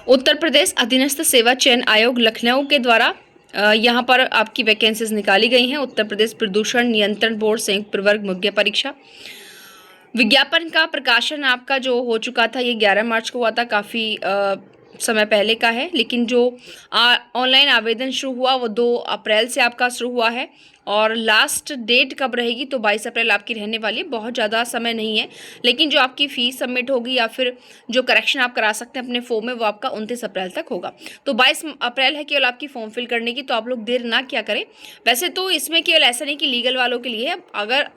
उत्तर प्रदेश अधीनस्थ सेवा चयन आयोग लखनऊ के द्वारा यहाँ पर आपकी वैकेंसीज निकाली गई हैं। उत्तर प्रदेश प्रदूषण नियंत्रण बोर्ड संयुक्त प्रवर्ग मुख्य परीक्षा विज्ञापन का प्रकाशन आपका जो हो चुका था, ये 11 मार्च को हुआ था, काफ़ी समय पहले का है। लेकिन जो ऑनलाइन आवेदन शुरू हुआ वो 2 अप्रैल से आपका शुरू हुआ है और लास्ट डेट कब रहेगी तो 22 अप्रैल आपकी रहने वाली है। बहुत ज़्यादा समय नहीं है, लेकिन जो आपकी फ़ीस सबमिट होगी या फिर जो करेक्शन आप करा सकते हैं अपने फॉर्म में वो आपका 29 अप्रैल तक होगा। तो 22 अप्रैल है केवल आपकी फॉर्म फिल करने की, तो आप लोग देर ना क्या करें। वैसे तो इसमें केवल ऐसा नहीं कि लीगल वालों के लिए है, अगर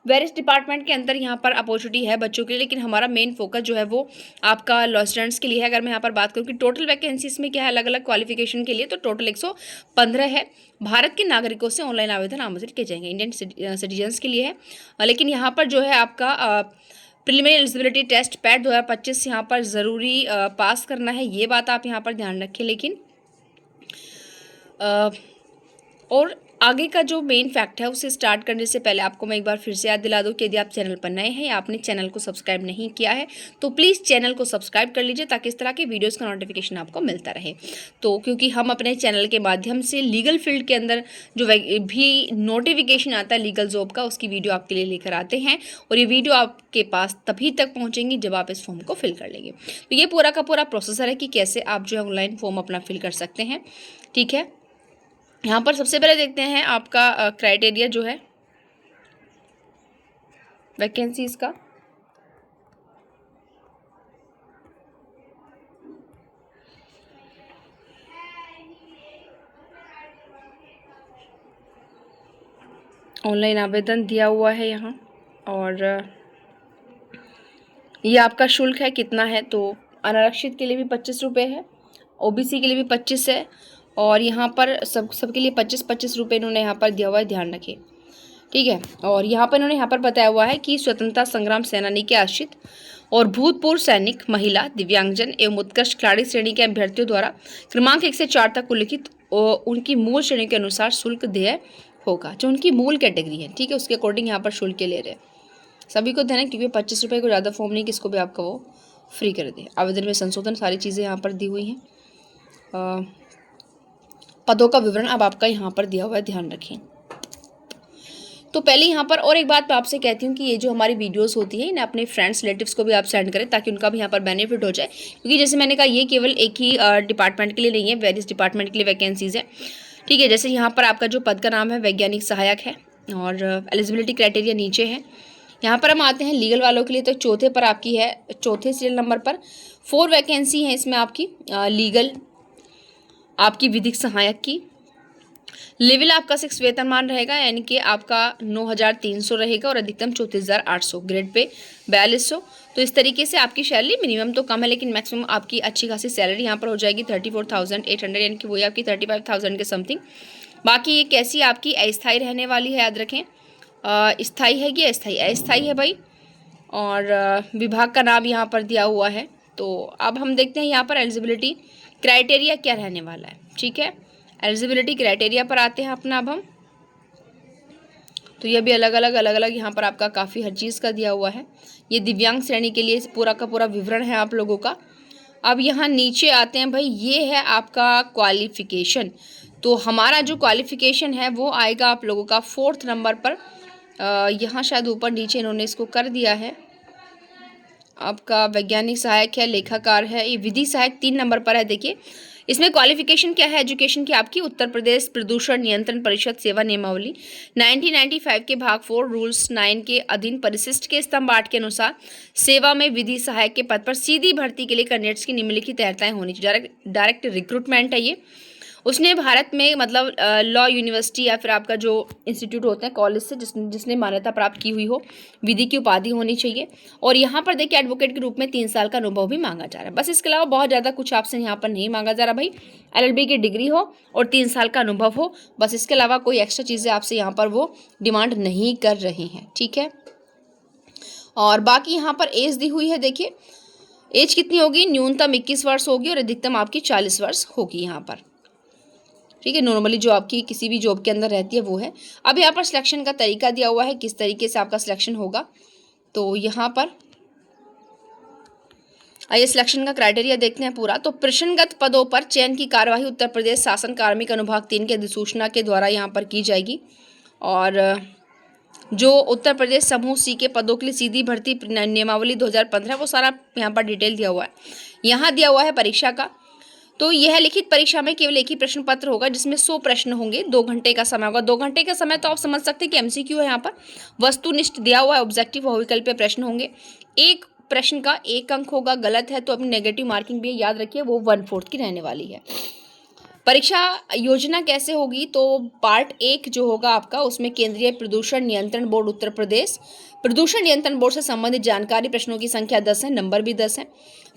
वेरियस डिपार्टमेंट के अंदर यहाँ पर अपॉर्चुनिटी है बच्चों के लिए, लेकिन हमारा मेन फोकस जो है वो आपका लॉ स्टूडेंट्स के लिए है। अगर मैं यहाँ पर बात करूँ कि टोटल वैकेंसीज में क्या है अलग अलग क्वालिफिकेशन के लिए, तो टोटल 115 है। भारत के नागरिकों से ऑनलाइन आवेदन आमंत्रित किए जाएंगे, इंडियन सिटीजन्स के लिए है। लेकिन यहाँ पर जो है आपका प्रिलिमिनरी एलिजिबिलिटी टेस्ट पैट 2025 यहाँ पर ज़रूरी पास करना है, ये बात आप यहाँ पर ध्यान रखें। लेकिन और आगे का जो मेन फैक्ट है उसे स्टार्ट करने से पहले आपको मैं एक बार फिर से याद दिला दूं कि यदि आप चैनल पर नए हैं या आपने चैनल को सब्सक्राइब नहीं किया है तो प्लीज़ चैनल को सब्सक्राइब कर लीजिए, ताकि इस तरह के वीडियोस का नोटिफिकेशन आपको मिलता रहे। तो क्योंकि हम अपने चैनल के माध्यम से लीगल फील्ड के अंदर जो भी नोटिफिकेशन आता है लीगल जॉब का, उसकी वीडियो आपके लिए लेकर आते हैं और ये वीडियो आपके पास तभी तक पहुँचेंगी जब आप इस फॉर्म को फिल कर लेंगे। तो ये पूरा का पूरा प्रोसेसर है कि कैसे आप जो है ऑनलाइन फॉर्म अपना फिल कर सकते हैं। ठीक है, यहाँ पर सबसे पहले देखते हैं आपका क्राइटेरिया जो है वैकेंसीज का। ऑनलाइन आवेदन दिया हुआ है यहाँ, और ये आपका शुल्क है कितना है, तो अनारक्षित के लिए भी 25 रुपये है, ओबीसी के लिए भी 25 है, और यहाँ पर सबके लिए 25-25 रुपये इन्होंने यहाँ पर दिया हुआ है, ध्यान रखें। ठीक है, और यहाँ पर इन्होंने यहाँ पर बताया हुआ है कि स्वतंत्रता संग्राम सेनानी के आश्रित और भूतपूर्व सैनिक, महिला, दिव्यांगजन एवं उत्कृष्ट खिलाड़ी श्रेणी के अभ्यर्थियों द्वारा क्रमांक 1 से 4 तक उल्लिखित उनकी मूल श्रेणी के अनुसार शुल्क देय होगा, जो उनकी मूल कैटेगरी है। ठीक है, उसके अकॉर्डिंग यहाँ पर शुल्क ले रहे हैं। सभी को देना, क्योंकि 25 रुपये को ज़्यादा फॉर्म नहीं किसको भी आपका वो फ्री कर दे। आवेदन में संशोधन, सारी चीज़ें यहाँ पर दी हुई हैं। पदों का विवरण अब आपका यहाँ पर दिया हुआ है, ध्यान रखें। तो पहले यहाँ पर और एक बात मैं आपसे कहती हूँ कि ये जो हमारी वीडियोस होती है इन्हें अपने फ्रेंड्स रिलेटिव्स को भी आप सेंड करें, ताकि उनका भी यहाँ पर बेनिफिट हो जाए। क्योंकि जैसे मैंने कहा, ये केवल एक ही डिपार्टमेंट के लिए नहीं है, वेरियस डिपार्टमेंट के लिए वैकेंसीज है। ठीक है, जैसे यहाँ पर आपका जो पद का नाम है वैज्ञानिक सहायक है, और एलिजिबिलिटी क्राइटेरिया नीचे है। यहाँ पर हम आते हैं लीगल वालों के लिए, तो चौथे पर आपकी है, चौथे सीरियल नंबर पर 4 वैकेंसी है इसमें आपकी लीगल, आपकी विधिक सहायक की। लेवल आपका 6 वेतनमान रहेगा, यानी कि आपका 9,300 रहेगा और अधिकतम 34,800, ग्रेड पे 4,200। तो इस तरीके से आपकी सैलरी मिनिमम तो कम है, लेकिन मैक्सिमम आपकी अच्छी खासी सैलरी यहाँ पर हो जाएगी 34,800, यानी कि वही आपकी 35,000 के समथिंग। बाकी ये कैसी आपकी अस्थायी रहने वाली है, याद रखें, स्थायी है कि अस्थायी, अस्थायी है भाई। और विभाग का नाम यहाँ पर दिया हुआ है। तो अब हम देखते हैं यहाँ पर एलिजिबिलिटी क्राइटेरिया क्या रहने वाला है। ठीक है, एलिजिबिलिटी क्राइटेरिया पर आते हैं अपना अब हम। तो ये भी अलग अलग यहाँ पर आपका काफ़ी हर चीज़ का दिया हुआ है। ये दिव्यांग श्रेणी के लिए पूरा का पूरा विवरण है आप लोगों का। अब यहाँ नीचे आते हैं भाई, ये है आपका क्वालिफिकेशन। तो हमारा जो क्वालिफिकेशन है वो आएगा आप लोगों का 4th नंबर पर। यहाँ शायद ऊपर नीचे इन्होंने इसको कर दिया है। आपका वैज्ञानिक सहायक है, लेखाकार है, ये विधि सहायक 3 नंबर पर है। देखिए इसमें क्वालिफिकेशन क्या है एजुकेशन की आपकी, उत्तर प्रदेश प्रदूषण नियंत्रण परिषद सेवा नियमावली 1995 के भाग 4 रूल्स 9 के अधीन परिशिष्ट के स्तंभ 8 के अनुसार सेवा में विधि सहायक के पद पर सीधी भर्ती के लिए कैंडिडेट्स की निम्नलिखित अर्हताएं होनी चाहिए। डायरेक्ट रिक्रूटमेंट है ये। उसने भारत में मतलब लॉ यूनिवर्सिटी या फिर आपका जो इंस्टीट्यूट होते हैं कॉलेज से जिसने मान्यता प्राप्त की हुई हो, विधि की उपाधि होनी चाहिए। और यहाँ पर देखिए एडवोकेट के रूप में 3 साल का अनुभव भी मांगा जा रहा है। बस इसके अलावा बहुत ज़्यादा कुछ आपसे यहाँ पर नहीं मांगा जा रहा भाई। LLB की डिग्री हो और 3 साल का अनुभव हो, बस इसके अलावा कोई एक्स्ट्रा चीज़ें आपसे यहाँ पर वो डिमांड नहीं कर रहे हैं। ठीक है, और बाकी यहाँ पर एज दी हुई है। देखिए एज कितनी होगी, न्यूनतम 21 वर्ष होगी और अधिकतम आपकी 40 वर्ष होगी यहाँ पर। ठीक है, नॉर्मली जो आपकी किसी भी जॉब के अंदर रहती है वो है। अब यहाँ पर सिलेक्शन का तरीका दिया हुआ है, किस तरीके से आपका सिलेक्शन होगा। तो यहाँ पर आइए सिलेक्शन का क्राइटेरिया देखते हैं पूरा। तो प्रश्नगत पदों पर चयन की कार्यवाही उत्तर प्रदेश शासन कार्मिक अनुभाग 3 की अधिसूचना के द्वारा यहाँ पर की जाएगी। और जो उत्तर प्रदेश समूह सी के पदों के लिए सीधी भर्ती नियमावली 2015 वो सारा यहाँ पर डिटेल दिया हुआ है। यहाँ दिया हुआ है परीक्षा का। तो यह लिखित परीक्षा में केवल एक ही प्रश्न पत्र होगा जिसमें 100 प्रश्न होंगे। 2 घंटे का समय होगा। 2 घंटे का समय तो आप समझ सकते हैं कि MCQ है। यहाँ पर वस्तुनिष्ठ दिया हुआ है, ऑब्जेक्टिव बहुविकल्पीय प्रश्न होंगे। एक प्रश्न का 1 अंक होगा, गलत है तो अपनी नेगेटिव मार्किंग भी याद रखिए, वो 1/4 की रहने वाली है। परीक्षा योजना कैसे होगी? तो पार्ट 1 जो होगा आपका, उसमें केंद्रीय प्रदूषण नियंत्रण बोर्ड उत्तर प्रदेश, प्रदूषण नियंत्रण बोर्ड से संबंधित जानकारी, प्रश्नों की संख्या 10 है, नंबर भी 10 है।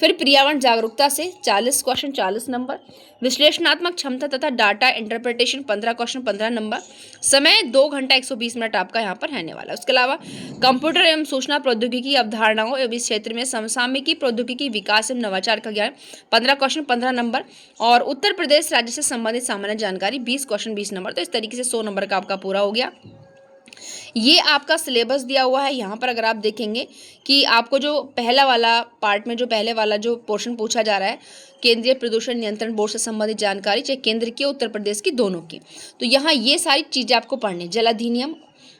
फिर पर्यावरण जागरूकता से 40 क्वेश्चन 40 नंबर, विश्लेषणात्मक क्षमता तथा डाटा इंटरप्रिटेशन 15 क्वेश्चन 15 नंबर, समय 2 घंटा 120 मिनट आपका यहाँ पर रहने वाला है। उसके अलावा कंप्यूटर एवं सूचना प्रौद्योगिकी अवधारणाओं एवं इस क्षेत्र में समसामयिकी प्रौद्योगिकी विकास एवं नवाचार का ज्ञान 15 क्वेश्चन 15 नंबर, और उत्तर प्रदेश राज्य से संबंधित सामान्य जानकारी 20 क्वेश्चन 20 नंबर। तो इस तरीके से 100 नंबर का आपका पूरा हो गया। ये आपका सिलेबस दिया हुआ है। यहाँ पर अगर आप देखेंगे कि आपको जो पहला वाला पार्ट में जो पहले वाला जो पोर्शन पूछा जा रहा है, केंद्रीय प्रदूषण नियंत्रण बोर्ड से संबंधित जानकारी, चाहे केंद्र की उत्तर प्रदेश की, दोनों की, तो यहाँ ये सारी चीज़ें आपको पढ़नी। जल अधिनियम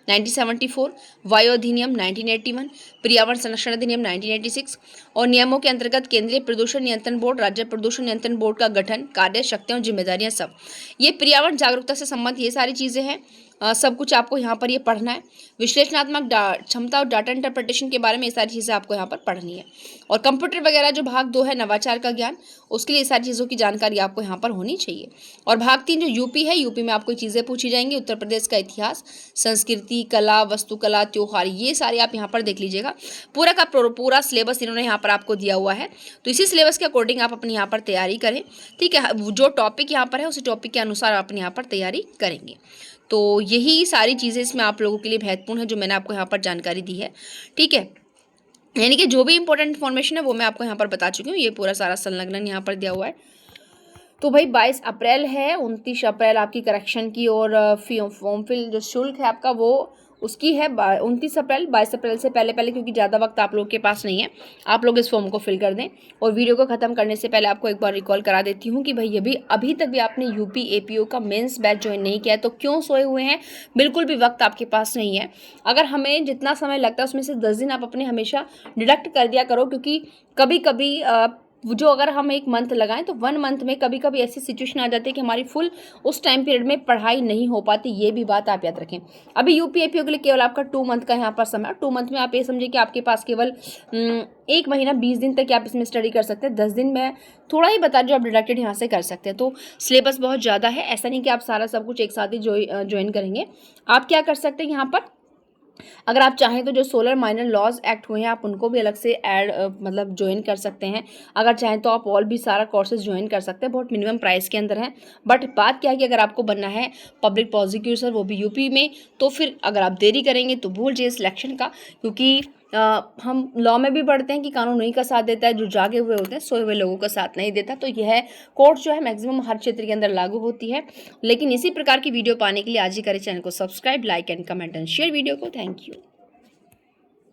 1974, वायु अधिनियम 1981, पर्यावरण संरक्षण अधिनियम 1986 और नियमों के अंतर्गत केंद्रीय प्रदूषण नियंत्रण बोर्ड, राज्य प्रदूषण नियंत्रण बोर्ड का गठन, कार्य, शक्तियाँ और जिम्मेदारियाँ, सब ये पर्यावरण जागरूकता से संबंधित ये सारी चीज़ें हैं। सब कुछ आपको यहाँ पर ये पढ़ना है। विश्लेषणात्मक क्षमता और डाटा इंटरप्रिटेशन के बारे में ये सारी चीज़ें आपको यहाँ पर पढ़नी है। और कंप्यूटर वगैरह जो भाग 2 है, नवाचार का ज्ञान, उसके लिए ये सारी चीज़ों की जानकारी आपको यहाँ पर होनी चाहिए। और भाग 3 जो यूपी है, यूपी में आपको चीज़ें पूछी जाएंगी, उत्तर प्रदेश का इतिहास, संस्कृति, कला, वस्तुकला, त्योहार, ये सारे आप यहाँ पर देख लीजिएगा। पूरा का पूरा सिलेबस इन्होंने यहाँ पर आपको दिया हुआ है। तो इसी सिलेबस के अकॉर्डिंग आप अपनी यहाँ पर तैयारी करें, ठीक है। जो टॉपिक यहाँ पर है उसी टॉपिक के अनुसार आप यहाँ पर तैयारी करेंगे। तो यही सारी चीज़ें इसमें आप लोगों के लिए महत्वपूर्ण है जो मैंने आपको यहाँ पर जानकारी दी है, ठीक है। यानी कि जो भी इंपॉर्टेंट इन्फॉर्मेशन है वो मैं आपको यहाँ पर बता चुकी हूँ। ये पूरा सारा संलग्न यहाँ पर दिया हुआ है। तो भाई 22 अप्रैल है, 29 अप्रैल आपकी करेक्शन की और फॉर्म फिल जो शुल्क है आपका वो उसकी है 29 अप्रैल। 22 अप्रैल से पहले क्योंकि ज़्यादा वक्त आप लोग के पास नहीं है, आप लोग इस फॉर्म को फिल कर दें। और वीडियो को ख़त्म करने से पहले आपको एक बार रिकॉल करा देती हूँ कि भाई अभी तक भी आपने यूपी APO का मेंस बैच ज्वाइन नहीं किया है तो क्यों सोए हुए हैं? बिल्कुल भी वक्त आपके पास नहीं है। अगर हमें जितना समय लगता है उसमें से 10 दिन आप अपने हमेशा डिडक्ट कर दिया करो, क्योंकि कभी कभी जो अगर हम 1 मंथ लगाएं तो 1 मंथ में कभी कभी ऐसी सिचुएशन आ जाती है कि हमारी फुल उस टाइम पीरियड में पढ़ाई नहीं हो पाती। ये भी बात आप याद रखें। अभी यूपी APO के लिए केवल आपका 2 मंथ का यहाँ पर समय, 2 मंथ में आप ये समझिए कि आपके पास केवल 1 महीना 20 दिन तक आप इसमें स्टडी कर सकते हैं। 10 दिन में थोड़ा ही बता जो आप डिडक्टेड यहाँ से कर सकते हैं। तो सिलेबस बहुत ज़्यादा है, ऐसा नहीं कि आप सारा सब कुछ एक साथ ही ज्वाइन करेंगे। आप क्या कर सकते हैं यहाँ पर, अगर आप चाहें तो जो सोलर माइनर लॉज एक्ट हुए हैं आप उनको भी अलग से ऐड मतलब ज्वाइन कर सकते हैं। अगर चाहें तो आप और भी सारा कोर्सेज ज्वाइन कर सकते हैं, बहुत मिनिमम प्राइस के अंदर है। बट बात क्या है कि अगर आपको बनना है पब्लिक प्रोसिक्यूटर, वो भी यूपी में, तो फिर अगर आप देरी करेंगे तो भूल जाइए सिलेक्शन का। क्योंकि हम लॉ में भी पढ़ते हैं कि कानून उन्हीं का साथ देता है जो जागे हुए होते हैं, सोए हुए लोगों का साथ नहीं देता। तो यह कोर्ट जो है मैक्सिमम हर क्षेत्र के अंदर लागू होती है। लेकिन इसी प्रकार की वीडियो पाने के लिए आज ही करें चैनल को subscribe, like and comment and share video को। Thank you.